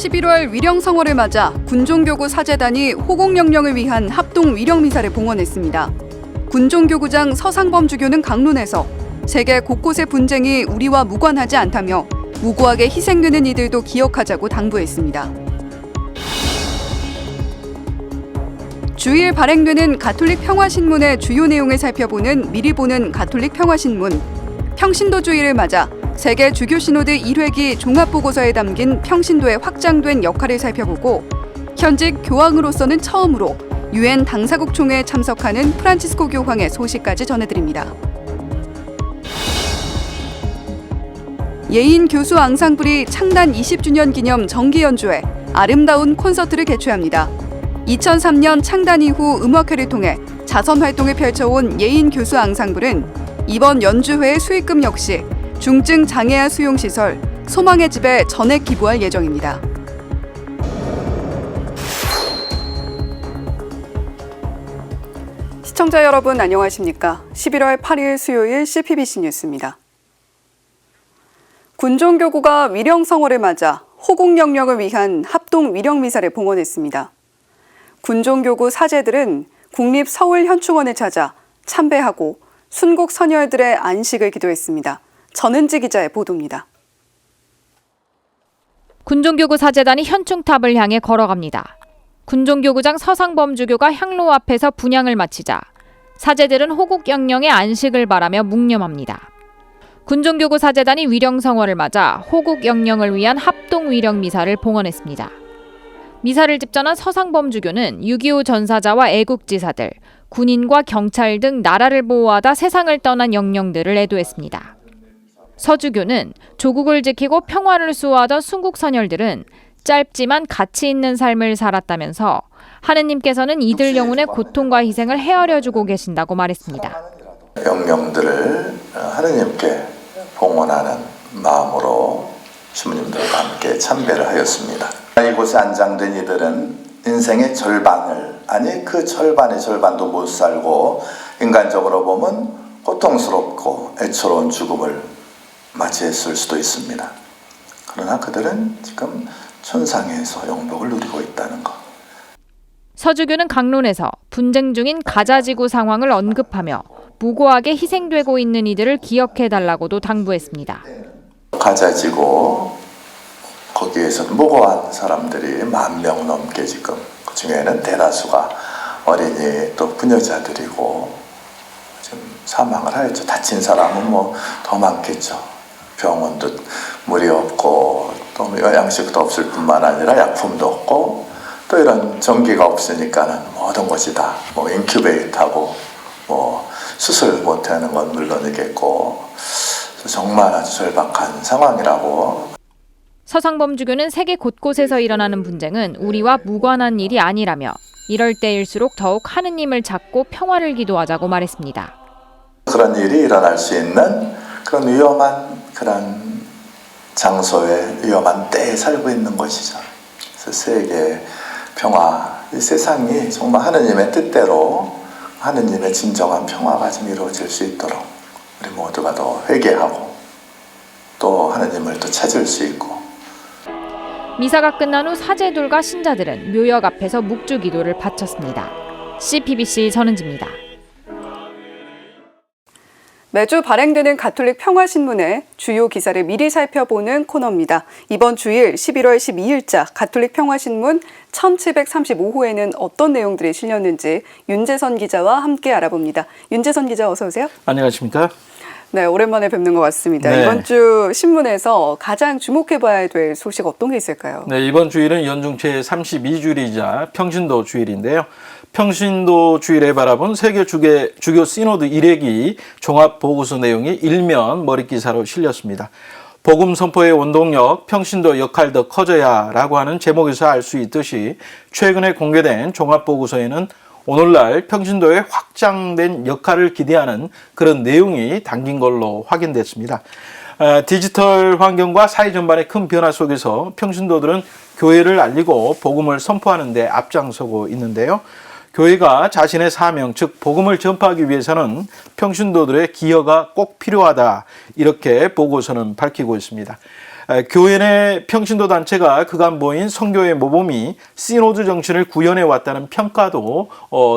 11월 위령성어를 맞아 군종교구 사제단이 호국영령을 위한 합동 위령미사를 봉헌했습니다. 군종교구장 서상범 주교는 강론에서 세계 곳곳의 분쟁이 우리와 무관하지 않다며 무고하게 희생되는 이들도 기억하자고 당부했습니다. 주일 발행되는 가톨릭 평화신문의 주요 내용을 살펴보는 미리 보는 가톨릭 평화신문. 평신도 주일을 맞아 세계 주교 시노드 1회기 종합보고서에 담긴 평신도의 확장된 역할을 살펴보고 현직 교황으로서는 처음으로 유엔 당사국 총회에 참석하는 프란치스코 교황의 소식까지 전해드립니다. 예인 교수 앙상블이 창단 20주년 기념 정기 연주회 아름다운 콘서트를 개최합니다. 2003년 창단 이후 음악회를 통해 자선 활동을 펼쳐온 예인 교수 앙상블은 이번 연주회의 수익금 역시 중증 장애아 수용시설 소망의 집에 전액 기부할 예정입니다. 시청자 여러분 안녕하십니까? 11월 8일 수요일 CPBC 뉴스입니다. 군종교구가 위령성어를 맞아 호국영령을 위한 합동 위령미사를 봉헌했습니다. 군종교구 사제들은 국립서울현충원을 찾아 참배하고 순국 선열들의 안식을 기도했습니다. 전은지 기자의 보도입니다. 군종교구 사제단이 현충탑을 향해 걸어갑니다. 군종교구장 서상범 주교가 향로 앞에서 분향을 마치자 사제들은 호국영령의 안식을 바라며 묵념합니다. 군종교구 사제단이 위령성어를 맞아 호국영령을 위한 합동 위령미사를 봉헌했습니다. 미사를 집전한 서상범 주교는 6.25 전사자와 애국지사들, 군인과 경찰 등 나라를 보호하다 세상을 떠난 영령들을 애도했습니다. 서주교는 조국을 지키고 평화를 수호하던 순국선열들은 짧지만 가치 있는 삶을 살았다면서 하느님께서는 이들 영혼의 고통과 희생을 헤아려주고 계신다고 말했습니다. 영령들을 하느님께 봉헌하는 마음으로 주무님들과 함께 참배를 하였습니다. 이곳에 안장된 이들은 인생의 절반을, 아니 그 절반의 절반도 못 살고 인간적으로 보면 고통스럽고 애처로운 죽음을 맞이했을 수도 있습니다. 그러나 그들은 지금 천상에서 영복을 누리고 있다는 것. 서주교는 강론에서 분쟁 중인 가자지구 상황을 언급하며 무고하게 희생되고 있는 이들을 기억해달라고도 당부했습니다. 가자지구 거기에서 무고한 사람들이 10,000명 넘게 지금 그 중에는 대다수가 어린이 또 부녀자들이고 지금 사망을 하였죠. 다친 사람은 뭐 더 많겠죠. 병원도 물이 없고 또 양식도 없을 뿐만 아니라 약품도 없고 또 이런 전기가 없으니까는 모든 것이 다 뭐 인큐베이터하고 뭐 수술 못하는 건 물론이겠고 정말 아주 절박한 상황이라고. 서상범 주교는 세계 곳곳에서 일어나는 분쟁은 우리와 무관한 일이 아니라며 이럴 때일수록 더욱 하느님을 찾고 평화를 기도하자고 말했습니다. 그런 일이 일어날 수 있는 그런 위험한 그런 장소에 위험한 때에 살고 있는 것이죠. 그래서 세계 평화, 이 세상이 정말 하느님의 뜻대로 하느님의 진정한 평화가 좀 이루어질 수 있도록 우리 모두가 더 회개하고 또 하느님을 또 찾을 수 있고. 미사가 끝난 후 사제들과 신자들은 묘역 앞에서 묵주 기도를 바쳤습니다. CPBC 전은지입니다. 매주 발행되는 가톨릭 평화신문의 주요 기사를 미리 살펴보는 코너입니다. 이번 주일 11월 12일자 가톨릭 평화신문 1735호에는 어떤 내용들이 실렸는지 윤재선 기자와 함께 알아봅니다. 윤재선 기자 어서 오세요. 안녕하십니까? 네, 오랜만에 뵙는 것 같습니다. 네. 이번 주 신문에서 가장 주목해봐야 될 소식 어떤 게 있을까요? 네, 이번 주일은 연중 제32주일이자 평신도 주일인데요. 평신도 주일에 바라본 세계 주교 시노드 1회기 종합보고서 내용이 일면 머릿기사로 실렸습니다. 복음 선포의 원동력, 평신도 역할 더 커져야 라고 하는 제목에서 알 수 있듯이 최근에 공개된 종합보고서에는 오늘날 평신도의 확장된 역할을 기대하는 그런 내용이 담긴 걸로 확인됐습니다. 디지털 환경과 사회 전반의 큰 변화 속에서 평신도들은 교회를 알리고 복음을 선포하는 데 앞장서고 있는데요. 교회가 자신의 사명, 즉 복음을 전파하기 위해서는 평신도들의 기여가 꼭 필요하다, 이렇게 보고서는 밝히고 있습니다. 교회 내 평신도 단체가 그간 보인 선교의 모범이 시노드 정신을 구현해 왔다는 평가도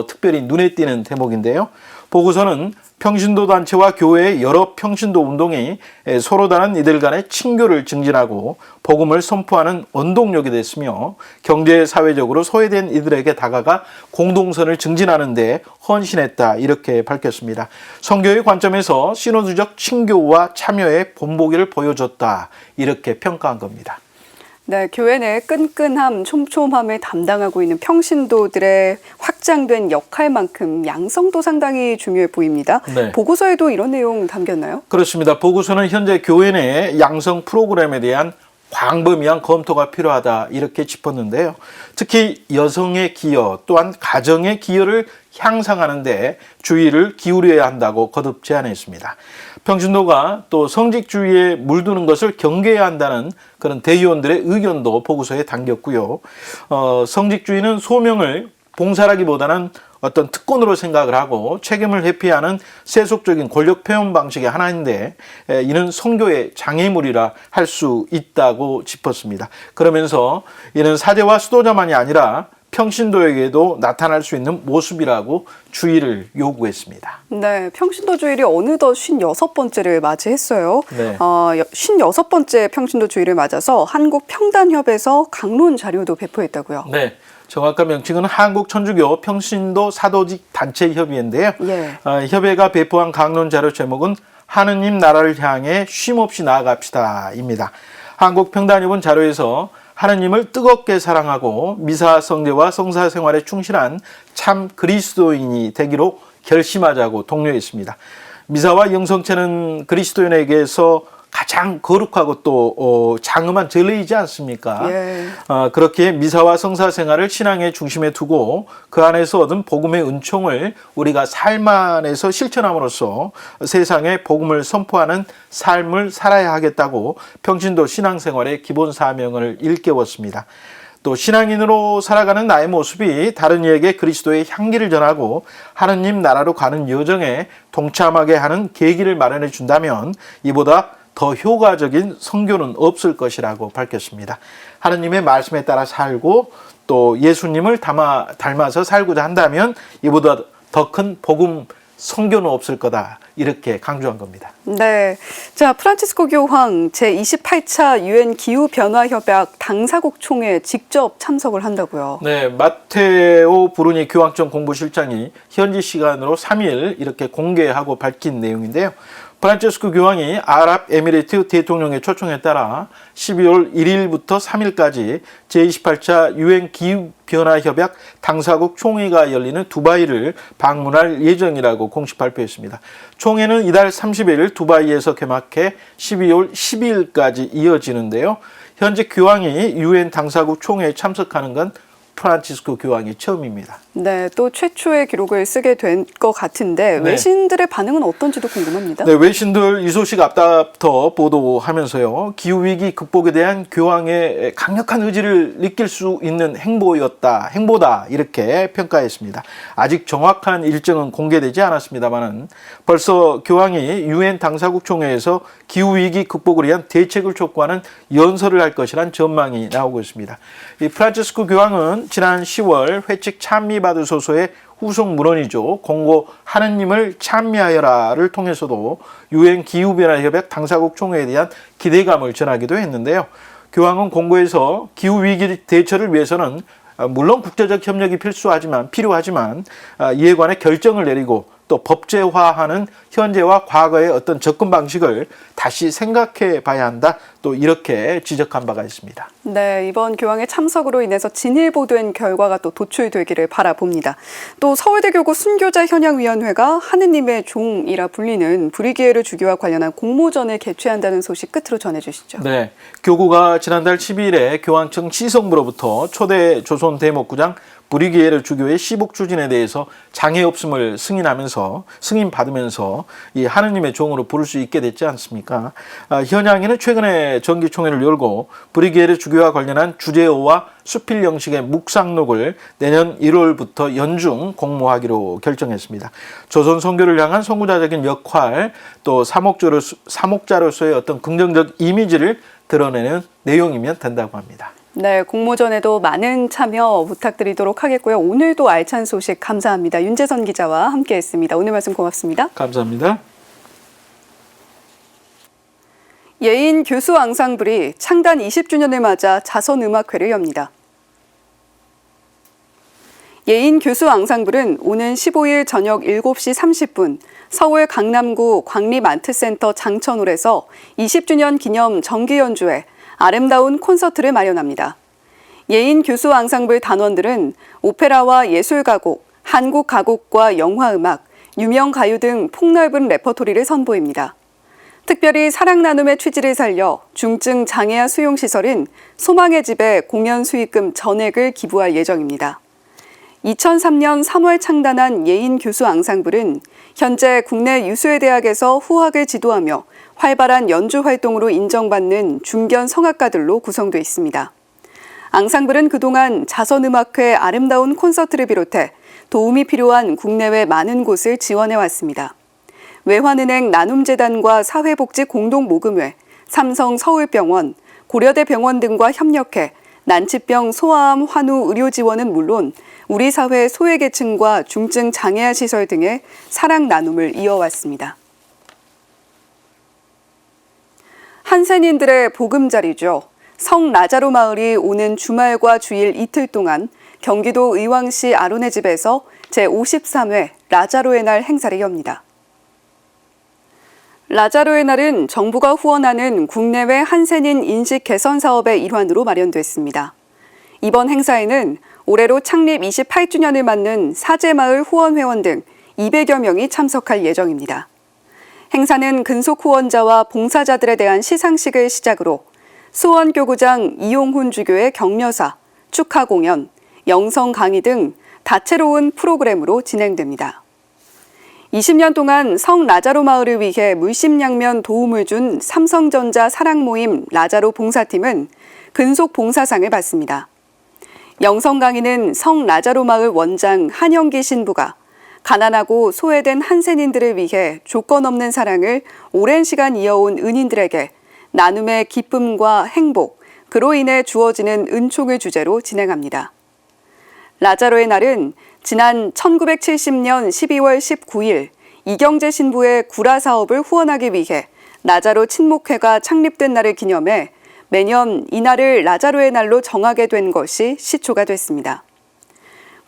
특별히 눈에 띄는 대목인데요. 보고서는 평신도 단체와 교회의 여러 평신도 운동이 서로 다른 이들 간의 친교를 증진하고 복음을 선포하는 원동력이 됐으며 경제 사회적으로 소외된 이들에게 다가가 공동선을 증진하는 데 헌신했다, 이렇게 밝혔습니다. 선교의 관점에서 시노드적 친교와 참여의 본보기를 보여줬다, 이렇게 평가한 겁니다. 네, 교회 내 끈끈함, 촘촘함을 담당하고 있는 평신도들의 확장된 역할만큼 양성도 상당히 중요해 보입니다. 네. 보고서에도 이런 내용 담겼나요? 그렇습니다. 보고서는 현재 교회 내 양성 프로그램에 대한 광범위한 검토가 필요하다, 이렇게 짚었는데요. 특히 여성의 기여 또한 가정의 기여를 향상하는 데 주의를 기울여야 한다고 거듭 제안했습니다. 평신도가 또 성직주의에 물드는 것을 경계해야 한다는 그런 대의원들의 의견도 보고서에 담겼고요. 성직주의는 소명을 봉사라기보다는 어떤 특권으로 생각을 하고 책임을 회피하는 세속적인 권력 표현 방식의 하나인데 이는 선교의 장애물이라 할 수 있다고 짚었습니다. 그러면서 이는 사제와 수도자만이 아니라 평신도에게도 나타날 수 있는 모습이라고 주의를 요구했습니다. 네, 평신도 주일이 어느덧 56번째를 맞이했어요. 네. 56번째 평신도 주일을 맞아서 한국평단협에서 강론 자료도 배포했다고요. 네. 정확한 명칭은 한국천주교 평신도 사도직 단체협의회인데요. 예. 협회가 배포한 강론 자료 제목은 하느님 나라를 향해 쉼없이 나아갑시다입니다. 한국평단협은 자료에서 하느님을 뜨겁게 사랑하고 미사 성례와 성사 생활에 충실한 참 그리스도인이 되기로 결심하자고 독려했습니다. 미사와 영성체는 그리스도인에게서 가장 거룩하고 또 장엄한 전례이지 않습니까? 예. 그렇게 미사와 성사 생활을 신앙의 중심에 두고 그 안에서 얻은 복음의 은총을 우리가 삶 안에서 실천함으로써 세상에 복음을 선포하는 삶을 살아야 하겠다고 평신도 신앙생활의 기본 사명을 일깨웠습니다. 또 신앙인으로 살아가는 나의 모습이 다른 이에게 그리스도의 향기를 전하고 하느님 나라로 가는 여정에 동참하게 하는 계기를 마련해 준다면 이보다 더 효과적인 선교는 없을 것이라고 밝혔습니다. 하느님의 말씀에 따라 살고 또 예수님을 닮아서 살고자 한다면 이보다 더 큰 복음 선교는 없을 거다, 이렇게 강조한 겁니다. 네. 자, 프란치스코 교황 제28차 유엔 기후변화협약 당사국 총회에 직접 참석을 한다고요. 네, 마테오 브루니 교황청 공보실장이 현지 시간으로 3일 이렇게 공개하고 밝힌 내용인데요. 프란치스코 교황이 아랍에미리트 대통령의 초청에 따라 12월 1일부터 3일까지 제28차 유엔 기후변화협약 당사국 총회가 열리는 두바이를 방문할 예정이라고 공식 발표했습니다. 총회는 이달 30일 두바이에서 개막해 12월 12일까지 이어지는데요. 현재 교황이 유엔 당사국 총회에 참석하는 건 프란치스코 교황이 처음입니다. 네, 또 최초의 기록을 쓰게 된 것 같은데 네. 외신들의 반응은 어떤지도 궁금합니다. 네, 외신들 이 소식 앞다부터 보도하면서요. 기후위기 극복에 대한 교황의 강력한 의지를 느낄 수 있는 행보다 이렇게 평가했습니다. 아직 정확한 일정은 공개되지 않았습니다만 벌써 교황이 유엔 당사국 총회에서 기후위기 극복을 위한 대책을 촉구하는 연설을 할 것이란 전망이 나오고 있습니다. 이 프란치스코 교황은 지난 10월 회칙 찬미받으소서의 후속 문헌이죠. 공고 하느님을 찬미하여라를 통해서도 유엔 기후변화협약 당사국 총회에 대한 기대감을 전하기도 했는데요. 교황은 공고에서 기후위기 대처를 위해서는 물론 국제적 협력이 필요하지만 이에 관해 결정을 내리고 또 법제화하는 현재와 과거의 어떤 접근 방식을 다시 생각해 봐야 한다. 또 이렇게 지적한 바가 있습니다. 네, 이번 교황의 참석으로 인해서 진일보된 결과가 또 도출되기를 바라봅니다. 또 서울대교구 순교자 현양위원회가 하느님의 종이라 불리는 브리기에르 주교와 관련한 공모전을 개최한다는 소식 끝으로 전해주시죠. 네, 교구가 지난달 12일에 교황청 시성부로부터 초대 조선 대목구장 브리기에르 주교의 시복 추진에 대해서 장애 없음을 승인받으면서 이 하느님의 종으로 부를 수 있게 됐지 않습니까? 현양이는 최근에 정기총회를 열고 브리기에르 주교와 관련한 주제어와 수필 형식의 묵상록을 내년 1월부터 연중 공모하기로 결정했습니다. 조선 선교를 향한 선구자적인 역할, 또 사목자로서의 어떤 긍정적 이미지를 드러내는 내용이면 된다고 합니다. 네, 공모전에도 많은 참여 부탁드리도록 하겠고요. 오늘도 알찬 소식 감사합니다. 윤재선 기자와 함께했습니다. 오늘 말씀 고맙습니다. 감사합니다. 예인 교수 앙상블이 창단 20주년을 맞아 자선음악회를 엽니다. 예인 교수 앙상블은 오는 15일 저녁 7시 30분 서울 강남구 광림아트센터 장천홀에서 20주년 기념 정기 연주회 아름다운 콘서트를 마련합니다. 예인 교수 앙상블 단원들은 오페라와 예술가곡, 한국 가곡과 영화음악, 유명 가요 등 폭넓은 레퍼토리를 선보입니다. 특별히 사랑 나눔의 취지를 살려 중증 장애아 수용시설인 소망의 집에 공연 수익금 전액을 기부할 예정입니다. 2003년 3월 창단한 예인 교수 앙상블은 현재 국내 유수의 대학에서 후학을 지도하며 활발한 연주 활동으로 인정받는 중견 성악가들로 구성되어 있습니다. 앙상블은 그동안 자선음악회 아름다운 콘서트를 비롯해 도움이 필요한 국내외 많은 곳을 지원해왔습니다. 외환은행 나눔재단과 사회복지공동모금회, 삼성 서울병원, 고려대 병원 등과 협력해 난치병 소아암 환우 의료 지원은 물론 우리 사회 소외계층과 중증 장애아 시설 등의 사랑 나눔을 이어왔습니다. 한센인들의 보금자리죠. 성나자로 마을이 오는 주말과 주일 이틀 동안 경기도 의왕시 아론의 집에서 제53회 라자로의 날 행사를 엽니다. 라자로의 날은 정부가 후원하는 국내외 한센인 인식 개선 사업의 일환으로 마련됐습니다. 이번 행사에는 올해로 창립 28주년을 맞는 사제마을 후원회원 등 200여 명이 참석할 예정입니다. 행사는 근속 후원자와 봉사자들에 대한 시상식을 시작으로 수원교구장 이용훈 주교의 격려사, 축하 공연, 영성 강의 등 다채로운 프로그램으로 진행됩니다. 20년 동안 성나자로 마을을 위해 물심양면 도움을 준 삼성전자 사랑모임 라자로 봉사팀은 근속 봉사상을 받습니다. 영성 강의는 성나자로 마을 원장 한영기 신부가 가난하고 소외된 한센인들을 위해 조건 없는 사랑을 오랜 시간 이어온 은인들에게 나눔의 기쁨과 행복, 그로 인해 주어지는 은총을 주제로 진행합니다. 라자로의 날은 지난 1970년 12월 19일 이경재 신부의 구라 사업을 후원하기 위해 라자로 친목회가 창립된 날을 기념해 매년 이날을 라자로의 날로 정하게 된 것이 시초가 됐습니다.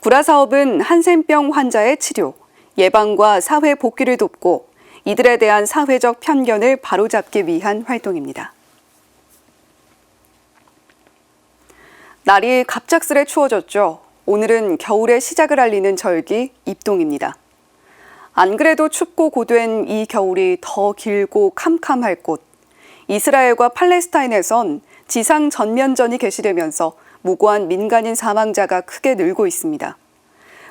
구라 사업은 한센병 환자의 치료, 예방과 사회 복귀를 돕고 이들에 대한 사회적 편견을 바로잡기 위한 활동입니다. 날이 갑작스레 추워졌죠. 오늘은 겨울의 시작을 알리는 절기 입동입니다. 안 그래도 춥고 고된 이 겨울이 더 길고 캄캄할 곳, 이스라엘과 팔레스타인에선 지상 전면전이 개시되면서 무고한 민간인 사망자가 크게 늘고 있습니다.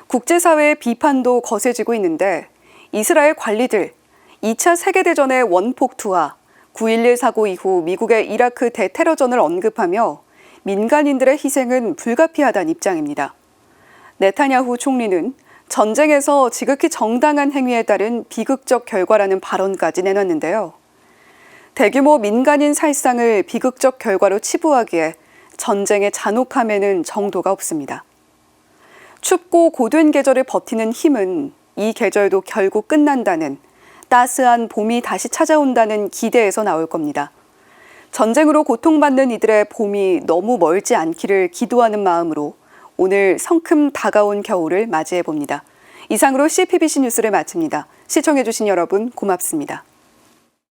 국제사회의 비판도 거세지고 있는데 이스라엘 관리들, 2차 세계대전의 원폭 투하, 9.11 사고 이후 미국의 이라크 대테러전을 언급하며 민간인들의 희생은 불가피하다는 입장입니다. 네타냐후 총리는 전쟁에서 지극히 정당한 행위에 따른 비극적 결과라는 발언까지 내놨는데요. 대규모 민간인 살상을 비극적 결과로 치부하기에 전쟁의 잔혹함에는 정도가 없습니다. 춥고 고된 계절을 버티는 힘은 이 계절도 결국 끝난다는 따스한 봄이 다시 찾아온다는 기대에서 나올 겁니다. 전쟁으로 고통받는 이들의 봄이 너무 멀지 않기를 기도하는 마음으로 오늘 성큼 다가온 겨울을 맞이해 봅니다. 이상으로 CPBC 뉴스를 마칩니다. 시청해주신 여러분 고맙습니다.